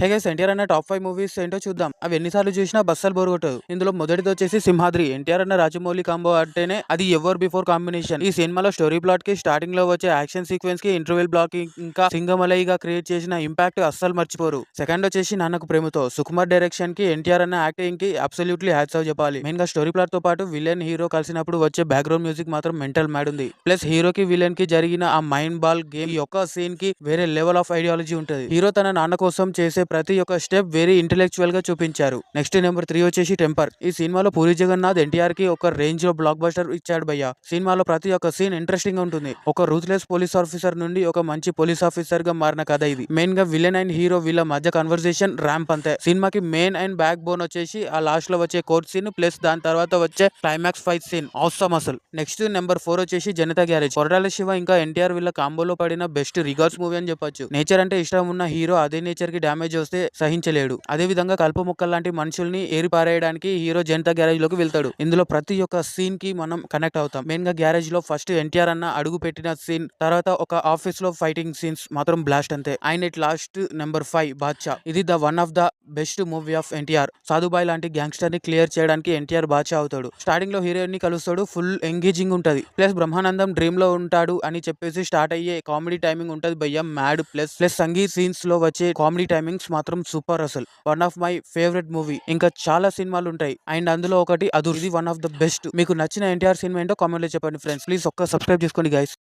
Hey guys, NTR అన్న top 5 movies ఏంటో చూద్దాం. అవి ఎన్నిసార్లు చూసినా బస్సలు బోర్ కొట్టదు. ఇందులో మొదటిది వచ్చేసి సింహాద్రి. ఎన్టీఆర్ అన్న రాజమౌళి కాంబో అంటేనే అది ఎవర్ బిఫోర్ కాంబినేషన్. ఈ సినిమాలో స్టోరీ ప్లాట్ కి, స్టార్టింగ్ లో వచ్చే యాక్షన్ సీక్వెన్స్ కి, ఇంటర్వెల్ బ్లాక్ కి, ఇంకా సింగమలైగా క్రియేట్ చేసిన ఇంపాక్ట్ అస్సలు మర్చిపోరు. సెకండ్ వచ్చేసి నాన్నకు ప్రేమతో. సుకుమార్ డైరెక్షన్ కి, ఎన్టీఆర్ అన్న యాక్టింగ్ కి అబ్సల్యూట్లీ హ్యాట్స్ ఆఫ్ చెప్పాలి. మెయిన్ గా స్టోరీ ప్లాట్ తో పాటు విలన్ హీరో కలిసినప్పుడు వచ్చే బ్యాక్గ్రౌండ్ మ్యూజిక్ మాత్రం మెంటల్ మ్యాడ్ ఉంది. ప్లస్ హీరోకి విలన్ కి జరిగిన ఆ మైండ్ బాల్ గేమ్, ఈ ఒక్క సీన్ కి వేరే లెవెల్ ఆఫ్ ఐడియాలజీ ఉంటుంది. హీరో తన నాన్న కోసం చేసే ప్రతి ఒక్క స్టెప్ వెరీ ఇంటెలెక్చువల్ గా చూపించారు. నెక్స్ట్ నెంబర్ 3 వచ్చేసి టెంపర్. ఈ సినిమాలో పూరి జగన్నాథ్ ఎన్టీఆర్ కి ఒక రేంజ్ లో బ్లాక్ బస్టర్ ఇచ్చాడు భయ్య. సినిమాలో ప్రతి ఒక్క సీన్ ఇంట్రెస్టింగ్ గా ఉంటుంది. ఒక రూత్లెస్ పోలీస్ ఆఫీసర్ నుండి ఒక మంచి పోలీస్ ఆఫీసర్ గా మారిన కథ ఇది. మెయిన్ గా విలన్ అండ్ హీరో వీళ్ళ మధ్య కన్వర్సేషన్ ర్యాంప్ అంతే. సినిమాకి మెయిన్ అండ్ బ్యాక్ బోన్ వచ్చేసి ఆ లాస్ట్ లో వచ్చే కోర్ట్ సీన్ ప్లస్ దాని తర్వాత వచ్చే క్లైమాక్స్ ఫైట్ సీన్ ఆసమ్ అసలు. నెక్స్ట్ నెంబర్ 4 వచ్చేసి జనతా గ్యారేజ్. కొరటాల శివ ఇంకా ఎన్టీఆర్ వీళ్ళ కాంబోలో పడిన బెస్ట్ రిగార్డ్స్ మూవీ అని చెప్పొచ్చు. నేచర్ అంటే ఇష్టం ఉన్న హీరో అదే నేచర్ కి డ్యామేజ్ వస్తే సహించలేడు. అదే విధంగా కలుపు మొక్కలు లాంటి మనుషుల్ని ఏరిపారేయడానికి హీరో జనతా గ్యారేజ్ లోకి వెళ్తాడు. ఇందులో ప్రతి ఒక్క సీన్ కి మనం కనెక్ట్ అవుతాం. మెయిన్ గా గ్యారేజ్ లో ఫస్ట్ ఎన్టీఆర్ అన్న అడుగు పెట్టిన సీన్, తర్వాత ఒక ఆఫీస్ లో ఫైటింగ్ సీన్స్ మాత్రం బ్లాస్ట్ అంతే. And it last number 5 Badshah. ఇది the one of the best movie of NTR. Sadhubhai లాంటి గ్యాంగ్స్టర్ ని క్లియర్ చేయడానికి ఎన్టీఆర్ బాద్షా అవుతాడు. స్టార్టింగ్ లో హీరోయిన్ ని కలుస్తాడు, ఫుల్ ఎంగేజింగ్ ఉంటది. ప్లస్ బ్రహ్మానందం డ్రీమ్ లో ఉంటాడు అని చెప్పేసి స్టార్ట్ అయ్యే కామెడీ టైమింగ్ ఉంటది భయ్య, మ్యాడ్. ప్లస్ సంగీత్ సీన్స్ లో వచ్చే కామెడీ టైమింగ్స్ మాత్రం సూపర్ అసలు. One of my favourite movie. ఇంకా చాలా సినిమాలు ఉంటాయి అండ్ అందులో ఒకటి అదుర్స్. ఇది వన్ ఆఫ్ ద బెస్ట్. మీకు నచ్చిన ఎన్టీఆర్ సినిమా ఏంటో కామెంట్ లో చెప్పండి ఫ్రెండ్స్. ప్లీజ్ ఒక్క సబ్స్క్రైబ్ చేసుకోండి గైస్.